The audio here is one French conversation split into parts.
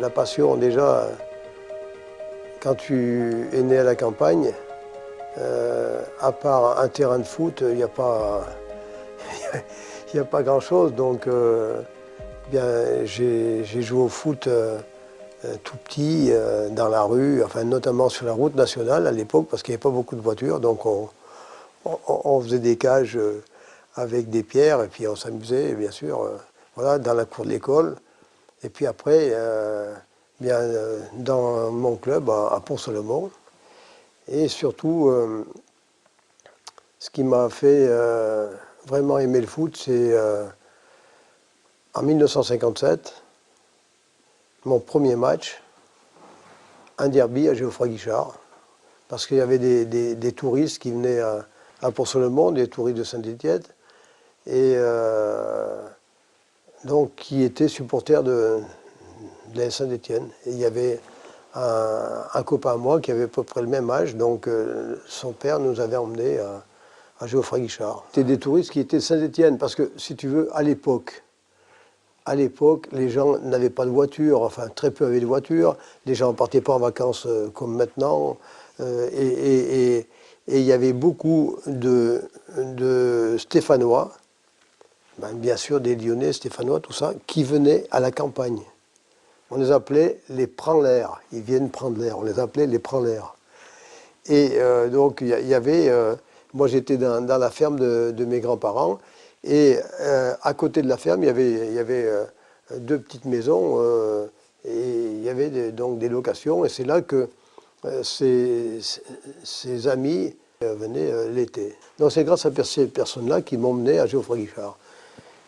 La passion, déjà, quand tu es né à la campagne, à part un terrain de foot, il n'y a pas, il a pas grand-chose. Donc, bien, j'ai joué au foot tout petit, dans la rue, enfin, notamment sur la route nationale à l'époque, parce qu'il n'y avait pas beaucoup de voitures. Donc, on faisait des cages avec des pierres, et puis on s'amusait, bien sûr, voilà, dans la cour de l'école. Et puis après, bien, dans mon club à Pont-Solomon. Et surtout, ce qui m'a fait vraiment aimer le foot, c'est en 1957, mon premier match, un derby à Geoffroy-Guichard, parce qu'il y avait des touristes qui venaient à Pont-Solomon, des touristes de Saint-Étienne, et donc qui étaient supporters de la Saint-Étienne. Et il y avait un copain à moi qui avait à peu près le même âge, donc son père nous avait emmenés à Geoffroy-Guichard. C'était des touristes qui étaient de Saint-Étienne, parce que si tu veux, à l'époque, les gens n'avaient pas de voiture, enfin très peu avaient de voiture, les gens ne partaient pas en vacances comme maintenant, et il y avait beaucoup de Stéphanois, ben, bien sûr des Lyonnais, Stéphanois, tout ça, qui venaient à la campagne. On les appelait les prends-l'air, ils viennent prendre l'air, on les appelait les prends-l'air. Et donc il y avait, moi j'étais dans la ferme de mes grands-parents, et à côté de la ferme, il y avait deux petites maisons, et il y avait donc des locations, et c'est là que ces amis venaient l'été. Donc c'est grâce à ces personnes-là qui m'ont mené à Geoffroy-Guichard.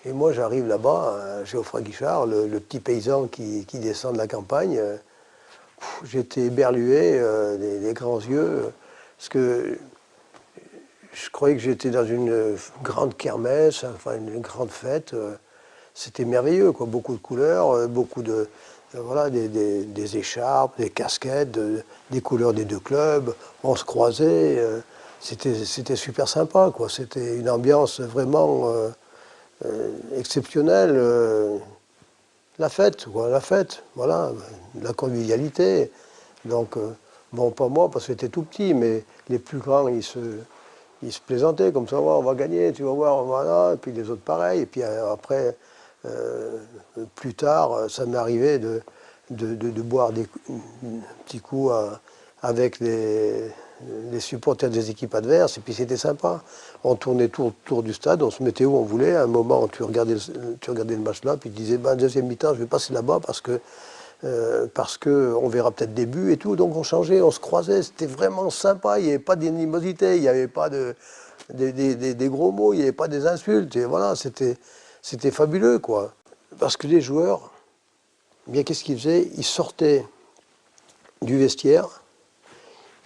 Et moi j'arrive là-bas, à Geoffroy-Guichard, le petit paysan qui descend de la campagne, j'étais éberlué, les grands yeux, parce que je croyais que j'étais dans une grande kermesse, enfin une grande fête. C'était merveilleux, quoi. Beaucoup de couleurs, beaucoup de, voilà, des écharpes, des casquettes, des couleurs des deux clubs. On se croisait, c'était super sympa, quoi. C'était une ambiance vraiment exceptionnelle. La fête, quoi, la fête, voilà, la convivialité. Donc, bon, pas moi, parce que j'étais tout petit, mais les plus grands, ils se plaisantaient comme ça, on va gagner, tu vas voir, voilà, et puis les autres pareil. Et puis après, plus tard, ça m'est arrivé de boire des petits coups avec les supporters des équipes adverses, et puis c'était sympa. On tournait autour du stade, on se mettait où on voulait. À un moment, tu regardais le match là, puis tu disais, ben, deuxième mi-temps, je vais passer là-bas parce que on verra peut-être des buts et tout. Donc on changeait, on se croisait, c'était vraiment sympa. Il n'y avait pas d'animosité, il n'y avait pas des gros mots, il n'y avait pas des insultes. Et voilà, c'était fabuleux, quoi. Parce que les joueurs, bien qu'est-ce qu'ils faisaient? Ils sortaient du vestiaire,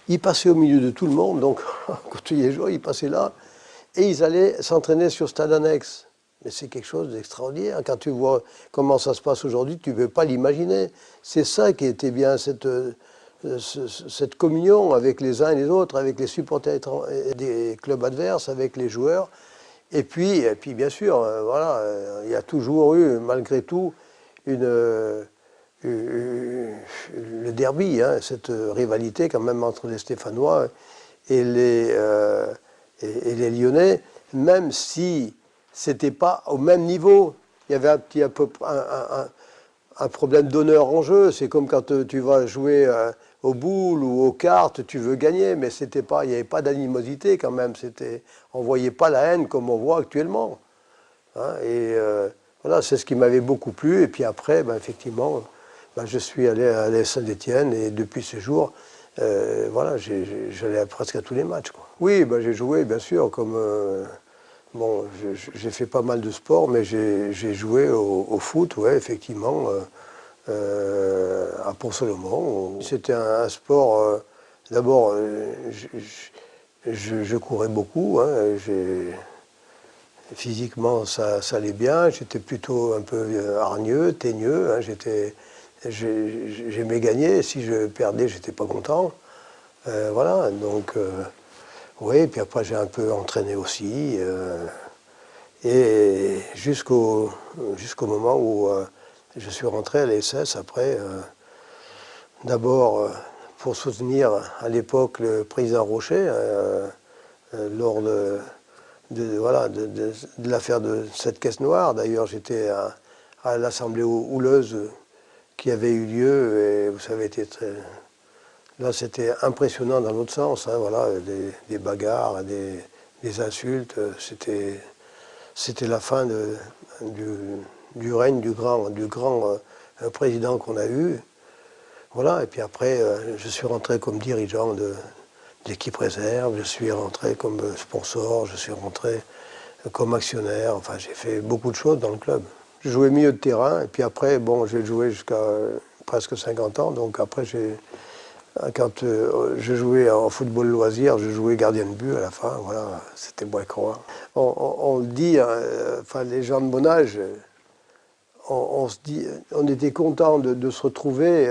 ils passaient au milieu de tout le monde, donc quand les joueurs, ils passaient là, et ils allaient s'entraîner sur stade annexe. Mais c'est quelque chose d'extraordinaire. Quand tu vois comment ça se passe aujourd'hui, tu ne peux pas l'imaginer. C'est ça qui était bien, cette communion avec les uns et les autres, avec les supporters des clubs adverses, avec les joueurs. Et puis bien sûr, voilà, il y a toujours eu, malgré tout, le derby, hein, cette rivalité quand même entre les Stéphanois et les Lyonnais, même si c'était pas au même niveau. Il y avait un problème d'honneur en jeu. C'est comme quand tu vas jouer aux boules ou aux cartes, tu veux gagner, mais c'était pas, il n'y avait pas d'animosité quand même. On ne voyait pas la haine comme on voit actuellement. Hein, et voilà, c'est ce qui m'avait beaucoup plu. Et puis après, ben, effectivement, ben, je suis allé à l'AS Saint-Étienne, et depuis ce jour, voilà, j'allais presque à tous les matchs, quoi. Oui, ben, j'ai joué, bien sûr, comme... bon, j'ai fait pas mal de sport, mais j'ai joué au foot, ouais, effectivement, à Pont-Solomon. C'était un sport, d'abord, je courais beaucoup, hein, physiquement ça allait bien, j'étais plutôt un peu hargneux, teigneux, hein, j'aimais gagner, si je perdais, j'étais pas content. Voilà, donc... oui, puis après j'ai un peu entraîné aussi, et jusqu'au moment où Je suis rentré à l'ESS après, d'abord pour soutenir à l'époque le président Rocher, lors voilà, de l'affaire de cette caisse noire. D'ailleurs, j'étais à l'Assemblée houleuse qui avait eu lieu, et vous savez, là c'était impressionnant dans l'autre sens, hein, voilà, des bagarres, des insultes, c'était la fin du règne du grand président qu'on a eu. Voilà, et puis après, je suis rentré comme dirigeant de l'équipe réserve, je suis rentré comme sponsor, je suis rentré comme actionnaire, enfin j'ai fait beaucoup de choses dans le club. Je jouais milieu de terrain, et puis après, bon, j'ai joué jusqu'à presque 50 ans, donc après, quand je jouais en football loisir, je jouais gardien de but à la fin, voilà, c'était bon à croire. On le dit, enfin les gens de mon âge, on se dit, on était content de se retrouver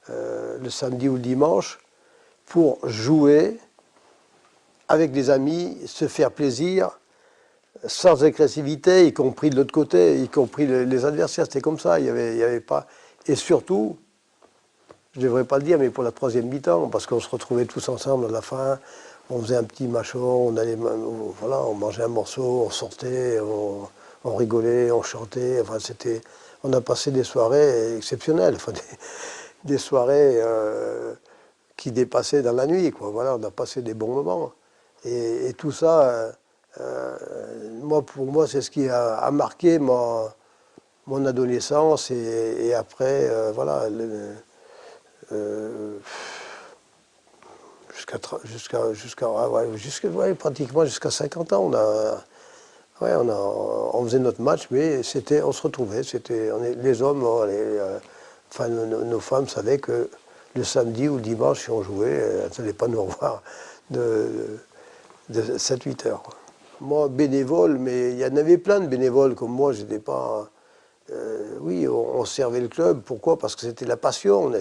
le samedi ou le dimanche pour jouer avec des amis, se faire plaisir, sans agressivité, y compris de l'autre côté, y compris les adversaires, c'était comme ça, il y avait pas... Et surtout, je ne devrais pas le dire, mais pour la troisième mi-temps, parce qu'on se retrouvait tous ensemble à la fin, on faisait un petit machon, on allait, voilà, on mangeait un morceau, on sortait, on rigolait, on chantait, enfin c'était... On a passé des soirées exceptionnelles, enfin des soirées qui dépassaient dans la nuit, quoi. Voilà, on a passé des bons moments. Et tout ça... pour moi, c'est ce qui a marqué mon adolescence et après, voilà, pratiquement jusqu'à 50 ans, on faisait notre match, mais on se retrouvait, les hommes, enfin, nos femmes savaient que le samedi ou le dimanche, si on jouait, elles n'allaient pas nous revoir de 7-8 heures, quoi. Moi, bénévole, mais il y en avait plein de bénévoles comme moi, j'étais pas... oui, on servait le club, pourquoi? Parce que c'était la passion,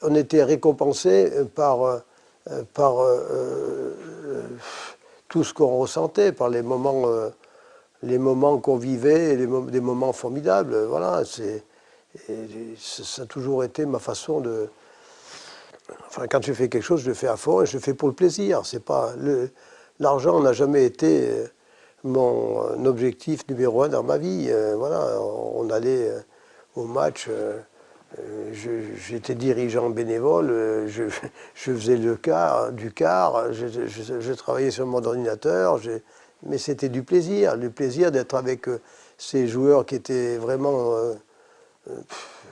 on était récompensé par tout ce qu'on ressentait, par les moments qu'on vivait, des moments formidables, voilà, ça a toujours été ma façon de... Enfin, quand je fais quelque chose, je le fais à fond et je le fais pour le plaisir. C'est pas l'argent n'a jamais été mon objectif numéro un dans ma vie. Voilà, on allait au match. J'étais dirigeant bénévole. Je faisais du car. Je travaillais sur mon ordinateur. Mais c'était du plaisir d'être avec ces joueurs qui étaient vraiment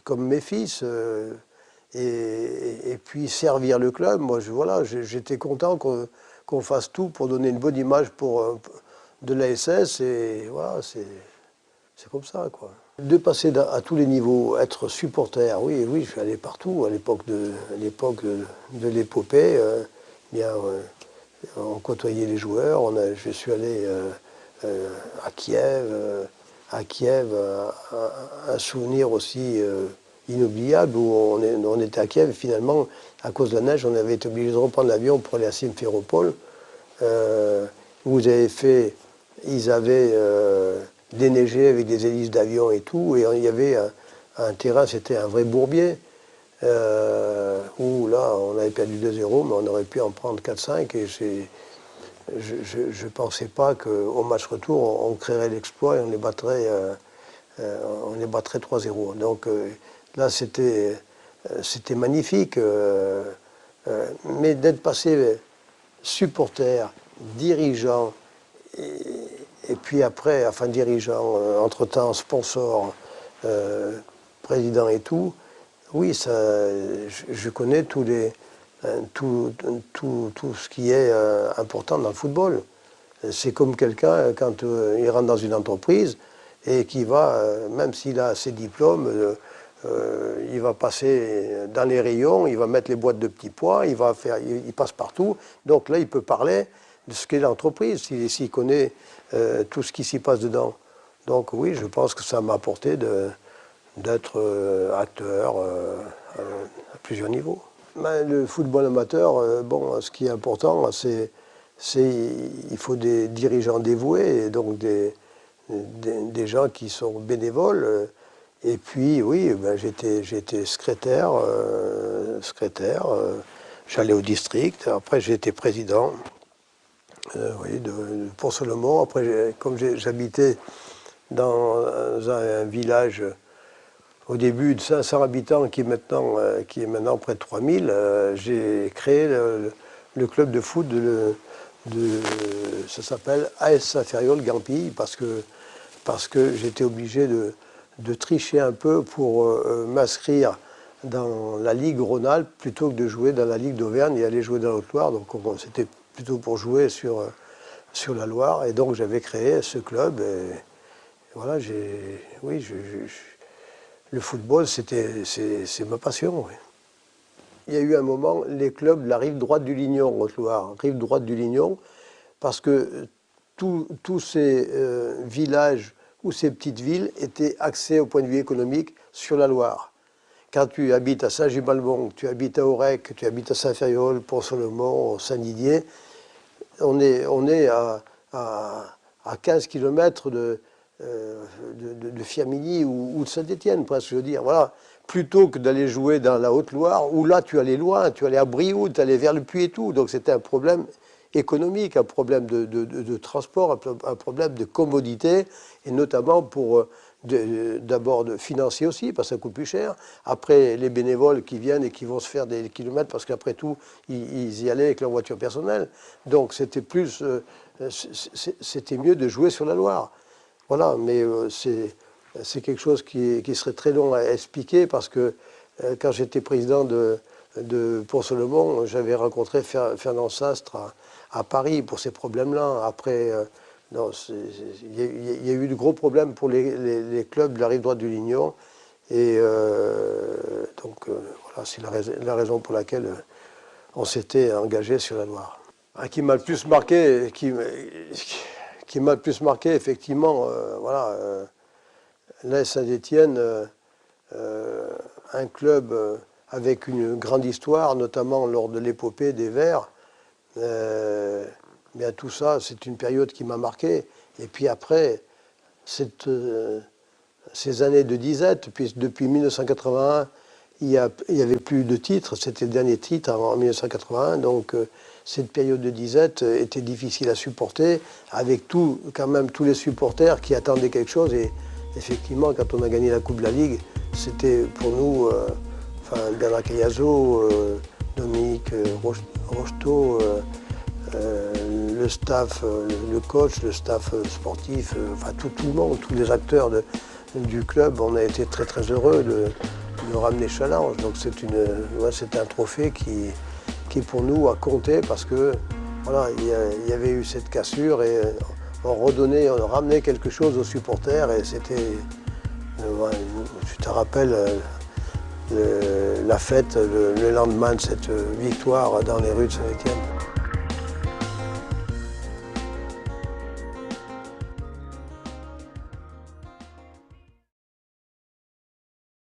comme mes fils. Et puis servir le club, moi voilà, j'étais content qu'on fasse tout pour donner une bonne image de l'ASS et voilà, c'est comme ça, quoi. De passer à tous les niveaux, être supporter, oui, je suis allé partout à l'époque de l'épopée. On côtoyait les joueurs, je suis allé à Kiev. À Kiev, un souvenir aussi inoubliable où on était à Kiev et finalement, à cause de la neige, on avait été obligé de reprendre l'avion pour aller à Simferopol. Ils avaient déneigé avec des hélices d'avion et tout, et il y avait un terrain, c'était un vrai bourbier, où là, on avait perdu 2-0, mais on aurait pu en prendre 4-5, et je ne pensais pas qu'au match retour, on créerait l'exploit et on les battrait 3-0. Donc là, c'était magnifique. Mais d'être passé supporter, dirigeant, et puis après, enfin dirigeant, entre-temps sponsor, président et tout, oui, je connais tout ce qui est important dans le football. C'est comme quelqu'un, quand il rentre dans une entreprise et qui va, même s'il a ses diplômes, il va passer dans les rayons, il va mettre les boîtes de petits pois, il passe partout. Donc là, il peut parler de ce qu'est l'entreprise, s'il connaît tout ce qui s'y passe dedans. Donc oui, je pense que ça m'a apporté d'être acteur à plusieurs niveaux. Mais le football amateur, bon, ce qui est important, il faut des dirigeants dévoués, et donc des gens qui sont bénévoles. Et puis, oui, ben, j'étais secrétaire. J'allais au district. Après, j'ai été président oui, de Pont-Solomon. Après, comme j'habitais dans un village au début de 500 habitants qui est maintenant près de 3000, j'ai créé le club de foot ça s'appelle AS Saint-Ferriol-Gampille parce que j'étais obligé de tricher un peu pour m'inscrire dans la Ligue Rhône-Alpes plutôt que de jouer dans la Ligue d'Auvergne et aller jouer dans la Haute-Loire. Donc c'était plutôt pour jouer sur la Loire. Et donc j'avais créé ce club. Et voilà, le football, c'est ma passion. Oui. Il y a eu un moment, les clubs de la rive droite du Lignon, Haute-Loire, rive droite du Lignon, parce que tous ces villages ou ces petites villes étaient axés au point de vue économique sur la Loire. Quand tu habites à Saint-Gibalbon, tu habites à Aurec, tu habites à Saint-Ferriol, Pont-Solomon, Saint-Didier, on est à 15 km de Firminy ou de Saint-Étienne, presque, je veux dire. Voilà. Plutôt que d'aller jouer dans la Haute-Loire, où là, tu allais loin, tu allais à Brioude, tu allais vers le Puy et tout. Donc c'était un problème économique, un problème de transport, un problème de commodité, et notamment pour d'abord financier aussi, parce que ça coûte plus cher. Après, les bénévoles qui viennent et qui vont se faire des kilomètres, parce qu'après tout, ils y allaient avec leur voiture personnelle. Donc c'était c'était mieux de jouer sur la Loire. Voilà, mais c'est quelque chose qui serait très long à expliquer, parce que quand j'étais président de Pont-Solomon, j'avais rencontré Fernand Sastre à Paris pour ces problèmes-là. Après, il y a eu de gros problèmes pour les clubs de la rive droite du Lignon. Et donc, voilà, c'est la raison pour laquelle on s'était engagé sur la Loire. Qui m'a le plus marqué, qui m'a le plus marqué, effectivement, voilà, l'AS Saint-Étienne, un club avec une grande histoire, notamment lors de l'épopée des Verts. Bien, tout ça, c'est une période qui m'a marqué. Et puis après, ces années de disette, puis depuis 1981, il n'y avait plus de titres, c'était le dernier titre en 1981, donc cette période de disette était difficile à supporter, avec quand même tous les supporters qui attendaient quelque chose. Et effectivement, quand on a gagné la Coupe de la Ligue, c'était pour nous, Bernard Cayazo, Dominique Rocheteau, le staff, le coach, le staff sportif, tout le monde, tous les acteurs du club, on a été très très heureux de ramener Challenge. Donc c'est un trophée qui pour nous a compté, parce que voilà, il y avait eu cette cassure et on ramenait quelque chose aux supporters, et c'était, tu te rappelles la fête le lendemain de cette victoire dans les rues de Saint-Étienne.